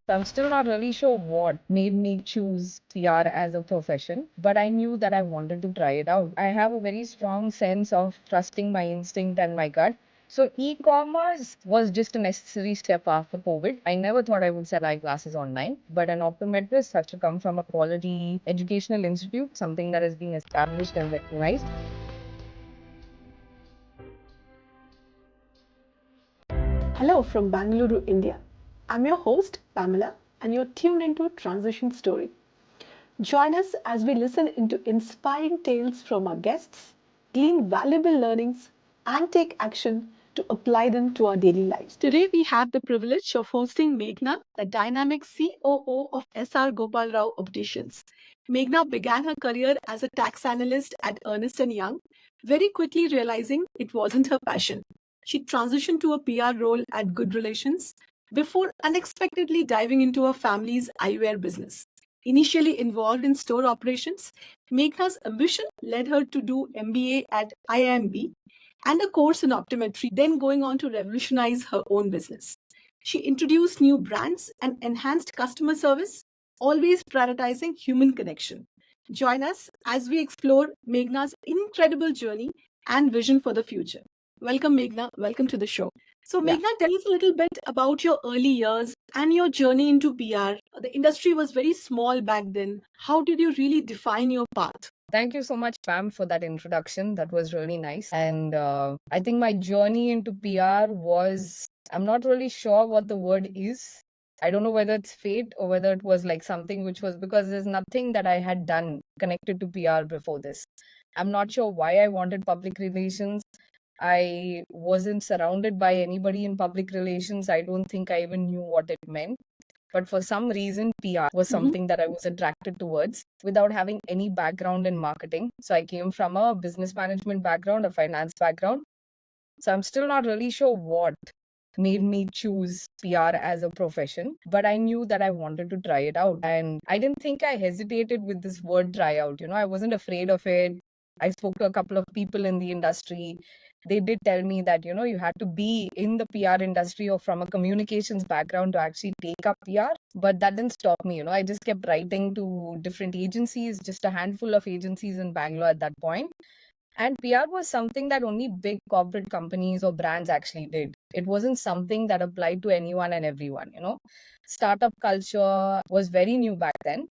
So I'm still not really sure what made me choose PR as a profession, but I knew that I wanted to try it out. I have a very strong sense of trusting my instinct and my gut. So e-commerce was just a necessary step after COVID. I never thought I would sell eyeglasses online, but an optometrist has to come from a quality educational institute, something that is being established and recognized. Hello from Bangalore, India. I'm your host, Pamela, and you're tuned into Transition Story. Join us as we listen into inspiring tales from our guests, glean valuable learnings, and take action to apply them to our daily lives. Today, we have the privilege of hosting Meghna, the dynamic COO of SR Gopal Rao Opticians. Meghna began her career as a tax analyst at Ernst& Young, very quickly realizing it wasn't her passion. She transitioned to a PR role at Good Relations before unexpectedly diving into her family's eyewear business. Initially involved in store operations, Meghna's ambition led her to do MBA at IIMB and a course in optometry, then going on to revolutionize her own business. She introduced new brands and enhanced customer service, always prioritizing human connection. Join us as we explore Meghna's incredible journey and vision for the future. Welcome, Meghna. Welcome to the show. So, Yeah. Meghna, tell us a little bit about your early years and your journey into PR. The industry was very small back then. How did you really define your path? Thank you so much, Pam, for that introduction. That was really nice. And I think my journey into PR was, I'm not really sure what the word is. I don't know whether it's fate or whether it was like something which was because there's nothing that I had done connected to PR before this. I'm not sure why I wanted public relations. I wasn't surrounded by anybody in public relations. I don't think I even knew what it meant. But for some reason, PR was something that I was attracted towards without having any background in marketing. So I came from a business management background, a finance background. So I'm still not really sure what made me choose PR as a profession, but I knew that I wanted to try it out. And I didn't think I hesitated with this word try out. I wasn't afraid of it. I spoke to a couple of people in the industry. They did tell me that, you had to be in the PR industry or from a communications background to actually take up PR. But that didn't stop me. I just kept writing to different agencies, just a handful of agencies in Bangalore at that point. And PR was something that only big corporate companies or brands actually did. It wasn't something that applied to anyone and everyone. Startup culture was very new back then.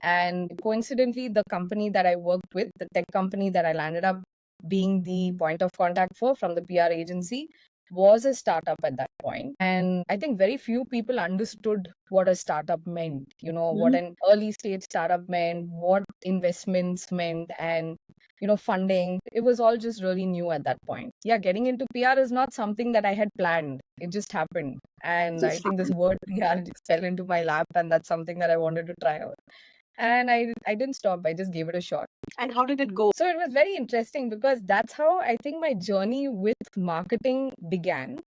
And coincidentally, the company that I worked with, the tech company that I landed up being the point of contact for from the PR agency, was a startup at that point. And I think very few people understood what a startup meant, what an early stage startup meant, what investments meant, and funding. It was all just really new at that point. Yeah, getting into PR is not something that I had planned. It just happened. And I think this word PR just fell into my lap, and that's something that I wanted to try out. And I didn't stop. I just gave it a shot. And how did it go? So it was very interesting because that's how I think my journey with marketing began.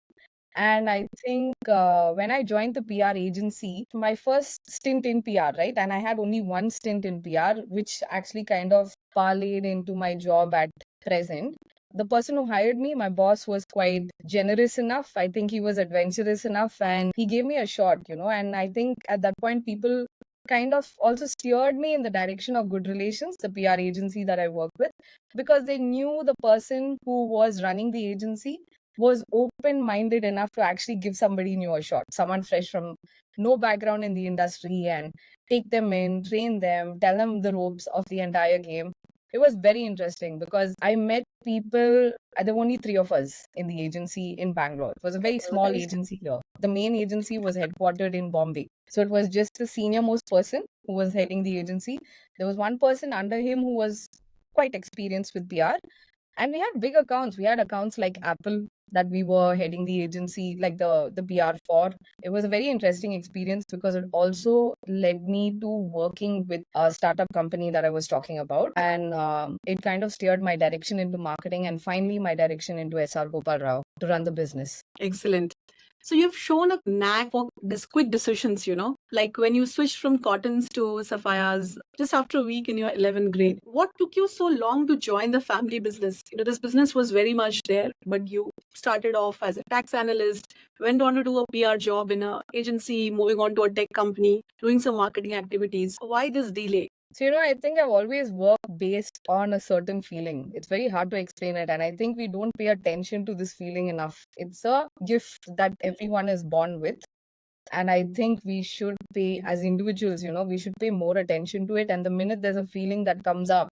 And I think when I joined the PR agency, my first stint in PR, right? And I had only one stint in PR, which actually kind of parlayed into my job at present. The person who hired me, my boss, was quite generous enough. I think he was adventurous enough and he gave me a shot. And I think at that point, people kind of also steered me in the direction of Good Relations, the PR agency that I worked with, because they knew the person who was running the agency was open minded enough to actually give somebody new a shot, someone fresh from no background in the industry, and take them in, train them, tell them the ropes of the entire game. It was very interesting because I met people. There were only three of us in the agency in Bangalore. It was a very small agency here. The main agency was headquartered in Bombay. So it was just the senior most person who was heading the agency. There was one person under him who was quite experienced with PR. And we had big accounts. We had accounts like Apple that we were heading the agency, like the PR for. It was a very interesting experience because it also led me to working with a startup company that I was talking about. And it kind of steered my direction into marketing and finally my direction into SR Gopal Rao to run the business. Excellent. So you've shown a knack for this quick decisions, like when you switched from cottons to sapphires just after a week in your 11th grade. What took you so long to join the family business? This business was very much there, but you started off as a tax analyst, went on to do a PR job in an agency, moving on to a tech company, doing some marketing activities. Why this delay? So, I think I've always worked based on a certain feeling. It's very hard to explain it. And I think we don't pay attention to this feeling enough. It's a gift that everyone is born with. And I think we should pay, as individuals, we should pay more attention to it. And the minute there's a feeling that comes up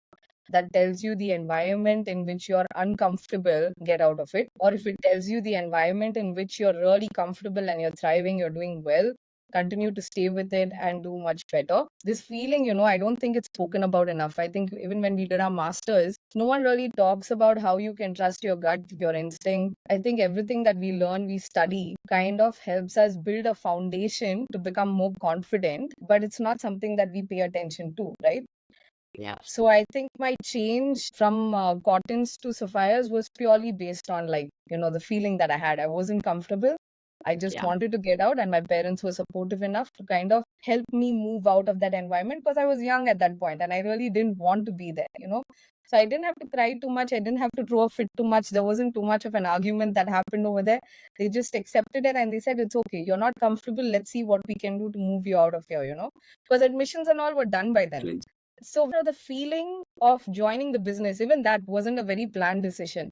that tells you the environment in which you're uncomfortable, get out of it. Or if it tells you the environment in which you're really comfortable and you're thriving, you're doing well, continue to stay with it and do much better. This feeling, I don't think it's spoken about enough. I think even when we did our masters, no one really talks about how you can trust your gut, your instinct. I think everything that we learn, we study, kind of helps us build a foundation to become more confident, but it's not something that we pay attention to, right? Yeah. So I think my change from cottons to sapphires was purely based on the feeling that I had. I wasn't comfortable. I just wanted to get out, and my parents were supportive enough to kind of help me move out of that environment because I was young at that point and I really didn't want to be there. So I didn't have to cry too much. I didn't have to throw a fit too much. There wasn't too much of an argument that happened over there. They just accepted it and they said, it's okay. You're not comfortable. Let's see what we can do to move you out of here. Because admissions and all were done by then. So the feeling of joining the business, even that wasn't a very planned decision.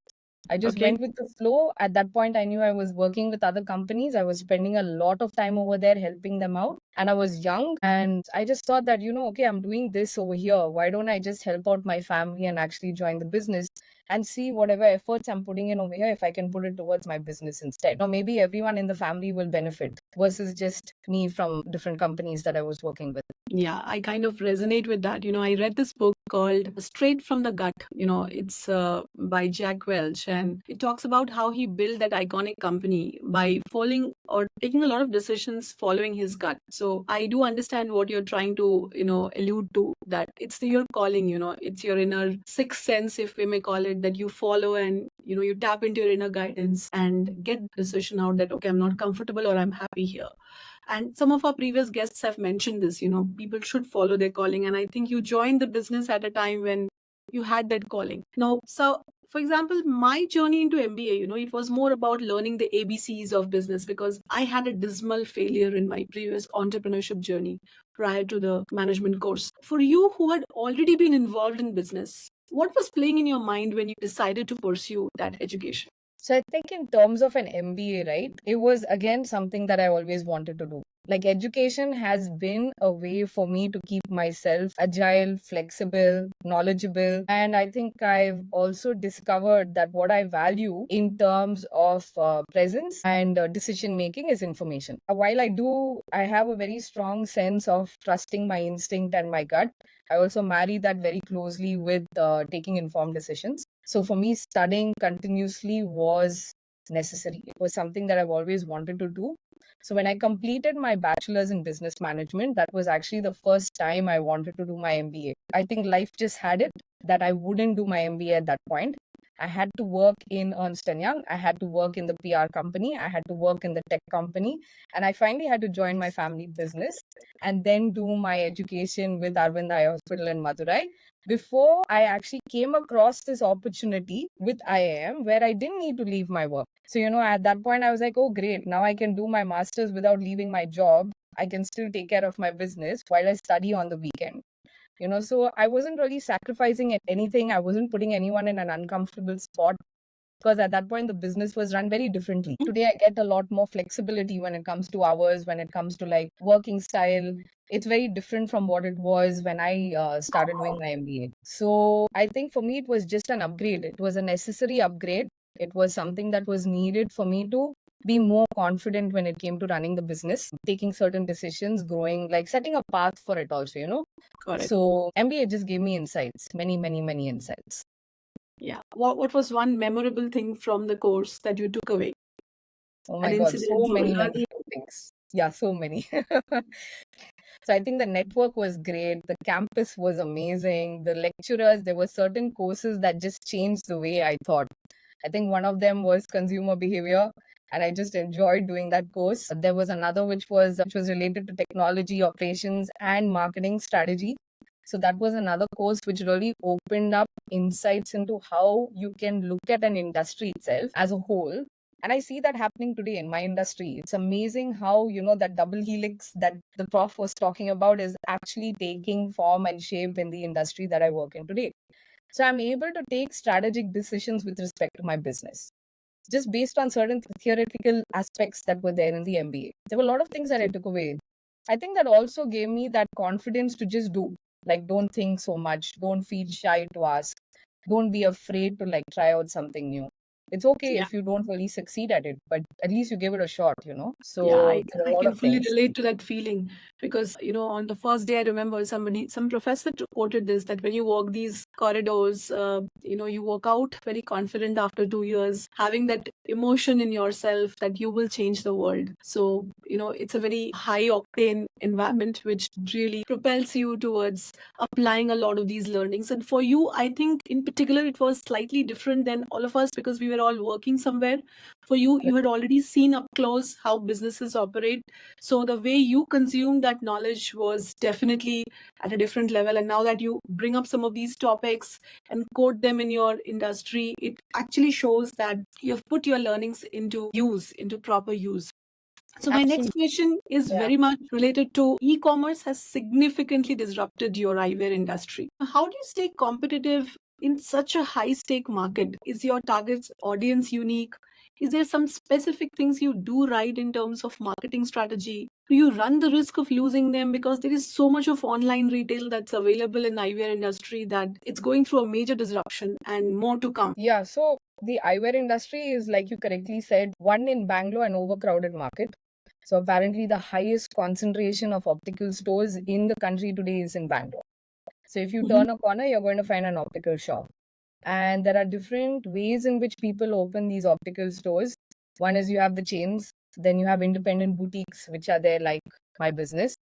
I just went with the flow. At that point, I knew I was working with other companies. I was spending a lot of time over there helping them out. And I was young. And I just thought that, okay, I'm doing this over here. Why don't I just help out my family and actually join the business and see whatever efforts I'm putting in over here, if I can put it towards my business instead. Or maybe everyone in the family will benefit versus just me from different companies that I was working with. Yeah, I kind of resonate with that. I read this book called Straight from the Gut. It's by Jack Welch, and it talks about how he built that iconic company by following or taking a lot of decisions following his gut. So I do understand what you're trying to, allude to, that it's your calling, it's your inner sixth sense, if we may call it, that you follow and, you tap into your inner guidance and get the decision out that, okay, I'm not comfortable or I'm happy here. And some of our previous guests have mentioned this, people should follow their calling. And I think you joined the business at a time when you had that calling. Now, so for example, my journey into MBA, it was more about learning the ABCs of business because I had a dismal failure in my previous entrepreneurship journey prior to the management course. For you who had already been involved in business, what was playing in your mind when you decided to pursue that education? So I think in terms of an MBA, right, it was again something that I always wanted to do. Like education has been a way for me to keep myself agile, flexible, knowledgeable. And I think I've also discovered that what I value in terms of presence and decision making is information. While I have a very strong sense of trusting my instinct and my gut. I also marry that very closely with taking informed decisions. So for me, studying continuously was necessary. It was something that I've always wanted to do. So when I completed my bachelor's in business management, that was actually the first time I wanted to do my MBA. I think life just had it that I wouldn't do my MBA at that point. I had to work in Ernst & Young. I had to work in the PR company. I had to work in the tech company. And I finally had to join my family business and then do my education with Arvind Eye Hospital in Madurai before I actually came across this opportunity with IIM where I didn't need to leave my work. So, at that point, I was like, oh, great. Now I can do my master's without leaving my job. I can still take care of my business while I study on the weekend. So I wasn't really sacrificing anything. I wasn't putting anyone in an uncomfortable spot because at that point the business was run very differently. Today I get a lot more flexibility when it comes to hours, when it comes to like working style. It's very different from what it was when I started doing my MBA. So I think for me it was just an upgrade. It was a necessary upgrade. It was something that was needed for me to be more confident when it came to running the business, taking certain decisions, growing, like setting a path for it also. Correct. So MBA just gave me insights, many, many, many insights. Yeah. What was one memorable thing from the course that you took away? Oh my God, so many things. Yeah, so many. So I think the network was great. The campus was amazing. The lecturers, there were certain courses that just changed the way I thought. I think one of them was consumer behavior. and I just enjoyed doing that course. There was another which was related to technology, operations, and marketing strategy. So that was another course which really opened up insights into how you can look at an industry itself as a whole. And I see that happening today in my industry. It's amazing how, that double helix that the prof was talking about is actually taking form and shape in the industry that I work in today. So I'm able to take strategic decisions with respect to my business just based on certain theoretical aspects that were there in the MBA. There were a lot of things that I took away. I think that also gave me that confidence to just do. Like, don't think so much, don't feel shy to ask, don't be afraid to like try out something new. It's okay Yeah. if you don't really succeed at it, but at least you give it a shot. Yeah, So there are a I lot can of fully things. relate to that feeling because, on the first day, I remember some professor quoted this that when you walk these corridors, you walk out very confident after 2 years, having that emotion in yourself that you will change the world. So, it's a very high octane environment which really propels you towards applying a lot of these learnings. And for you, I think in particular, it was slightly different than all of us because we were all working somewhere. For you, you had already seen up close how businesses operate. So the way you consume that knowledge was definitely at a different level. And now that you bring up some of these topics and quote them in your industry, it actually shows that you have put your learnings into use, into proper use. So my next Absolutely. question is Yeah. very much related to e-commerce has significantly disrupted your eyewear industry. How do you stay competitive in such a high stake market? Is your target audience unique? Is there some specific things you do right in terms of marketing strategy? Do you run the risk of losing them because there is so much of online retail that's available in eyewear industry that it's going through a major disruption and more to come? Yeah. So the eyewear industry is, like you correctly said, one in Bangalore, an overcrowded market. So apparently the highest concentration of optical stores in the country today is in Bangalore. So if you Mhm. turn a corner, you're going to find an optical shop. And there are different ways in which people open these optical stores. One is you have the chains, then you have independent boutiques, which are there like my business.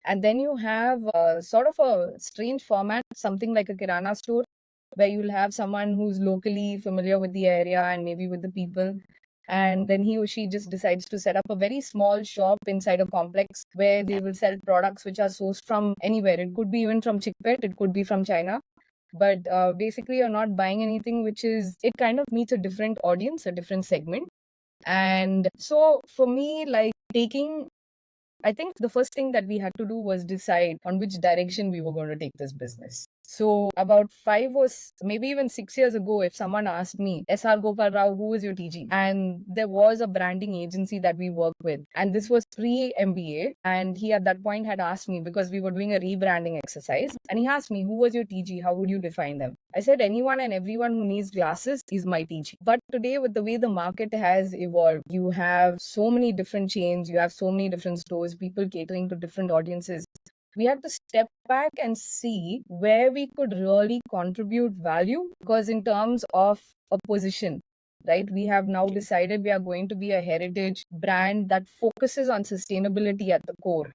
And then you have sort of a strange format, something like a Kirana store, where you'll have someone who's locally familiar with the area and maybe with the people. And then he or she just decides to set up a very small shop inside a complex where they will sell products which are sourced from anywhere. It could be even from Chickpet, it could be from China. But basically, you're not buying anything it kind of meets a different audience, a different segment. And so for me, like I think the first thing that we had to do was decide on which direction we were going to take this business. So about maybe even 6 years ago, if someone asked me, SR Gopal Rao, who is your TG? And there was a branding agency that we worked with. And this was pre-MBA. And he at that point had asked me, because we were doing a rebranding exercise. And he asked me, who was your TG? How would you define them? I said, anyone and everyone who needs glasses is my TG. But today, with the way the market has evolved, you have so many different chains, you have so many different stores, people catering to different audiences. We had to step back and see where we could really contribute value, because in terms of a position, right, we have now decided we are going to be a heritage brand that focuses on sustainability at the core.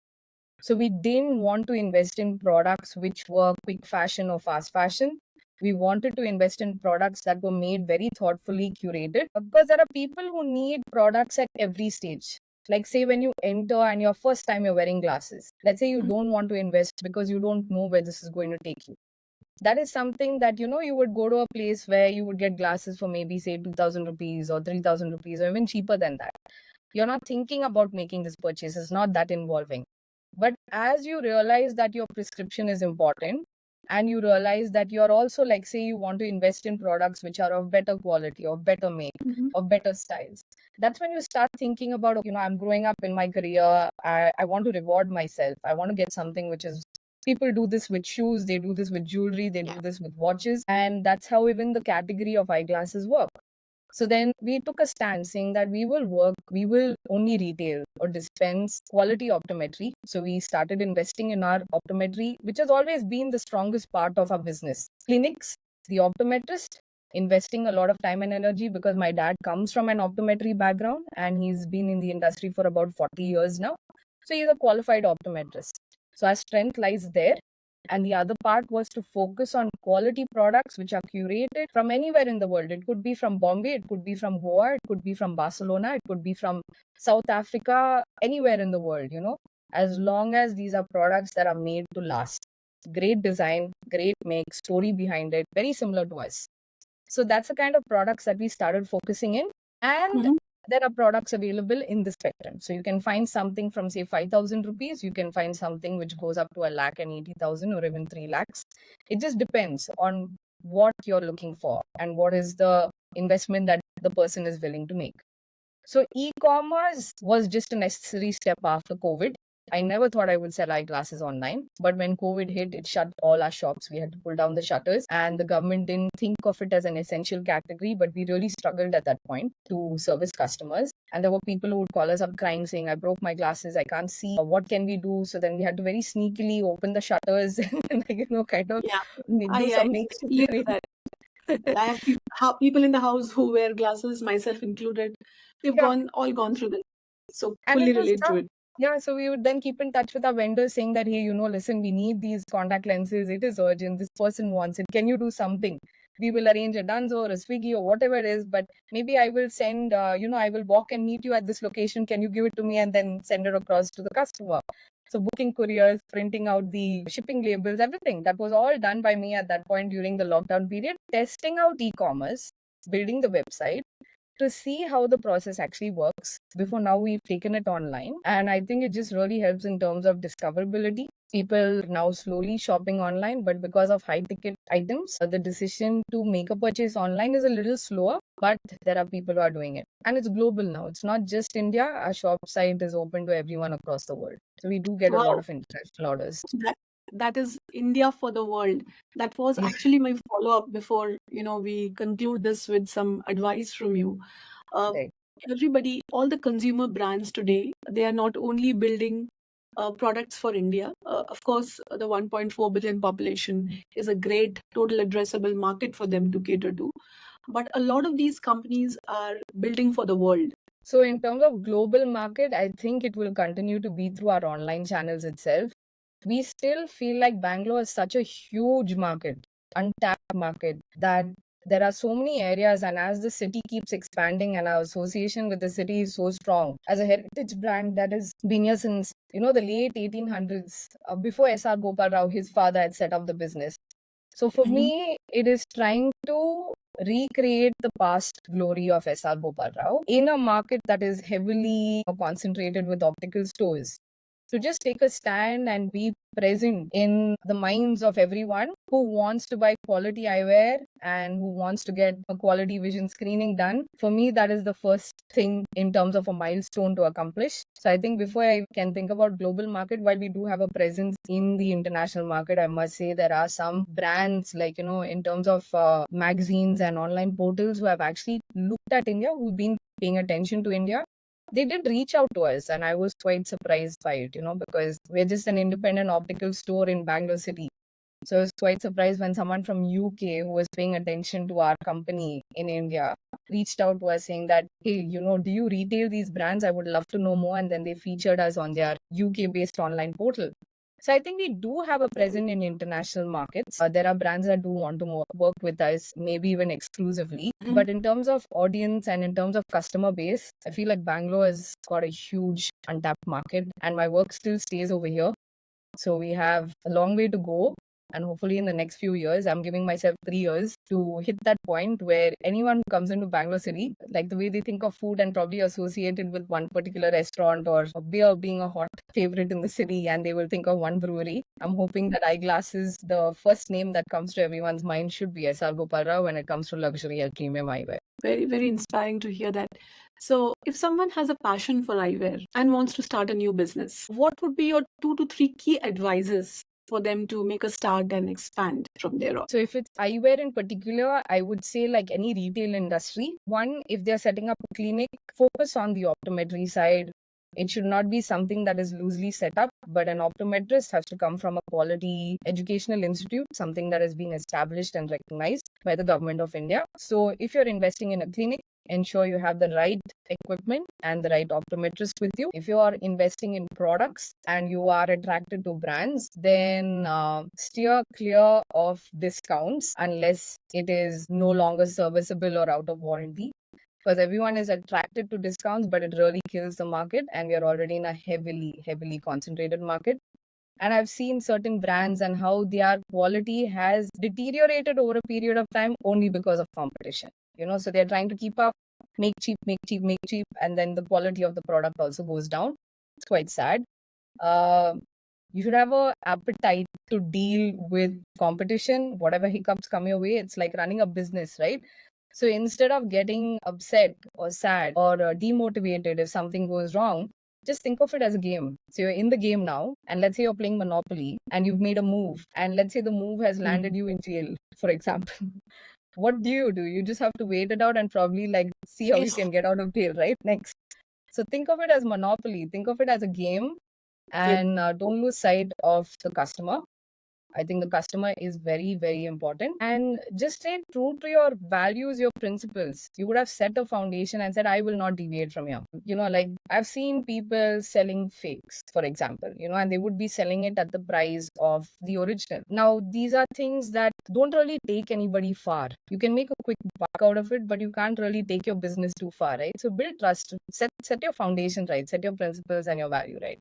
So we didn't want to invest in products which were quick fashion or fast fashion. We wanted to invest in products that were made very thoughtfully curated, because there are people who need products at every stage. Like, say, when you enter and your first time you're wearing glasses, let's say you don't want to invest because you don't know where this is going to take you. That is something that, you would go to a place where you would get glasses for maybe, say, 2,000 rupees or 3,000 rupees or even cheaper than that. You're not thinking about making this purchase, it's not that involving. But as you realize that your prescription is important, and you realize that you're also, like, say, you want to invest in products which are of better quality or better make, Mhm. or better styles, that's when you start thinking about, I'm growing up in my career. I want to reward myself. I want to get something which is, people do this with shoes, they do this with jewelry, they do this with watches. And that's how even the category of eyeglasses work. So then we took a stand saying that we will only retail or dispense quality optometry. So we started investing in our optometry, which has always been the strongest part of our business. Clinics, the optometrist, investing a lot of time and energy, because my dad comes from an optometry background and he's been in the industry for about 40 years now. So he's a qualified optometrist. So our strength lies there. And the other part was to focus on quality products which are curated from anywhere in the world. It could be from Bombay, it could be from Goa, it could be from Barcelona, it could be from South Africa, anywhere in the world, as long as these are products that are made to last. Great design, great make, story behind it, very similar to us. So that's the kind of products that we started focusing in. And Mhm. there are products available in the spectrum. So you can find something from, say, 5,000 rupees. You can find something which goes up to 1,80,000 or even 3 lakhs. It just depends on what you're looking for and what is the investment that the person is willing to make. So e-commerce was just a necessary step after COVID. I never thought I would sell eyeglasses online, but when COVID hit, it shut all our shops. We had to pull down the shutters, and the government didn't think of it as an essential category, but we really struggled at that point to service customers. And there were people who would call us up crying, saying, I broke my glasses, I can't see. What can we do? So then we had to very sneakily open the shutters and, kind of Yeah, do I some feel makeshift. that. I have people in the house who wear glasses, myself included. We've Yeah. all gone through this, so And it fully was relate to tough. it. Yeah, so we would then keep in touch with our vendors saying that, hey, listen, we need these contact lenses. It is urgent. This person wants it. Can you do something? We will arrange a Dunzo or a Swiggy or whatever it is, but maybe I will send, I will walk and meet you at this location. Can you give it to me and then send it across to the customer? So booking couriers, printing out the shipping labels, everything. That was all done by me at that point during the lockdown period, testing out e-commerce, building the website, to see how the process actually works. Before now, we've taken it online. And I think it just really helps in terms of discoverability. People now slowly shopping online, but because of high ticket items, the decision to make a purchase online is a little slower, but there are people who are doing it. And it's global now. It's not just India. Our shop site is open to everyone across the world. So we do get a lot Wow, of international orders. that that is India for the world. That was Yeah. actually my follow-up before, we conclude this with some advice from you. Uh, Right. Everybody, all the consumer brands today, they are not only building products for India. Of course, the 1.4 billion population is a great total addressable market for them to cater to. But a lot of these companies are building for the world. So in terms of global market, I think it will continue to be through our online channels itself. We still feel like Bangalore is such a huge market, untapped market, that there are so many areas. And as the city keeps expanding and our association with the city is so strong, as a heritage brand that has been here since, the late 1800s, before SR Gopal Rao, his father, had set up the business. So for Mhm. me, it is trying to recreate the past glory of SR Gopal Rao in a market that is heavily concentrated with optical stores. So just take a stand and be present in the minds of everyone who wants to buy quality eyewear and who wants to get a quality vision screening done. For me, that is the first thing in terms of a milestone to accomplish. So I think before I can think about global market, while we do have a presence in the international market, I must say there are some brands like, in terms of magazines and online portals who have actually looked at India, who've been paying attention to India. They did reach out to us, and I was quite surprised by it, because we're just an independent optical store in Bangalore city. So I was quite surprised when someone from UK who was paying attention to our company in India reached out to us saying that, hey, do you retail these brands? I would love to know more. And then they featured us on their UK based online portal. So I think we do have a presence in international markets. There are brands that do want to work with us, maybe even exclusively. Mhm. But in terms of audience and in terms of customer base, I feel like Bangalore has got a huge untapped market, and my work still stays over here. So we have a long way to go. And hopefully in the next few years, I'm giving myself 3 years to hit that point where anyone who comes into Bangalore city, like the way they think of food and probably associate it with one particular restaurant or a beer being a hot favorite in the city, and they will think of one brewery. I'm hoping that eyeglasses, the first name that comes to everyone's mind should be SR Gopal Rao when it comes to luxury and premium eyewear. Very, very inspiring to hear that. So, if someone has a passion for eyewear and wants to start a new business, what would be your 2 to 3 key advices for them to make a start and expand from there on? So if it's eyewear in particular, I would say like any retail industry, one, if they're setting up a clinic, focus on the optometry side. It should not be something that is loosely set up, but an optometrist has to come from a quality educational institute, something that has been established and recognized by the government of India. So if you're investing in a clinic, ensure you have the right equipment and the right optometrist with you. If you are investing in products and you are attracted to brands, then steer clear of discounts unless it is no longer serviceable or out of warranty, because everyone is attracted to discounts, but it really kills the market, and we are already in a heavily concentrated market. And I've seen certain brands and how their quality has deteriorated over a period of time only because of competition. So they're trying to keep up, make cheap, and then the quality of the product also goes down. It's quite sad. Uh, you should have a appetite to deal with competition. Whatever hiccups come your way, it's like running a business, right? So instead of getting upset or sad or demotivated if something goes wrong, just think of it as a game. So you're in the game now, and let's say you're playing Monopoly and you've made a move, and let's say the move has landed you in jail, for example. What do? You just have to wait it out and probably like see how you Yes. can get out of jail, right? Next. So think of it as Monopoly. Think of it as a game, and don't lose sight of the customer. I think the customer is very important, and just stay true to your values, your principles. You would have set a foundation and said, I will not deviate from here. Like I've seen people selling fakes, for example, and they would be selling it at the price of the original. Now, these are things that don't really take anybody far. You can make a quick buck out of it, but you can't really take your business too far, right? So build trust, set your foundation right, set your principles and your value right,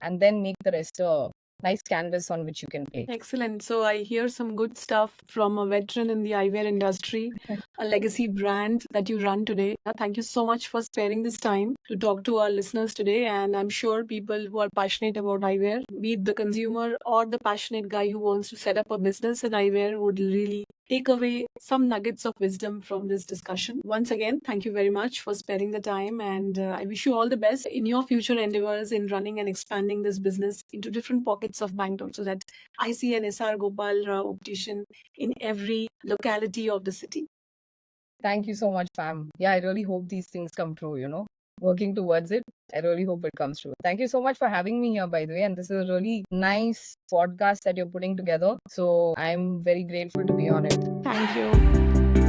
and then make the rest a nice canvas on which you can play. Excellent. So I hear some good stuff from a veteran in the eyewear industry, a legacy brand that you run today. Thank you so much for sparing this time to talk to our listeners today. And I'm sure people who are passionate about eyewear, be it the consumer or the passionate guy who wants to set up a business in eyewear, would really take away some nuggets of wisdom from this discussion. Once again, thank you very much for sparing the time, and I wish you all the best in your future endeavors in running and expanding this business into different pockets of Bangalore, so that I see an SR Gopal Rao optician in every locality of the city. Thank you so much, fam. Yeah, I really hope these things come true, working towards it. I really hope it comes true. Thank you so much for having me here, by the way. And this is a really nice podcast that you're putting together. So I'm very grateful to be on it. Thank you.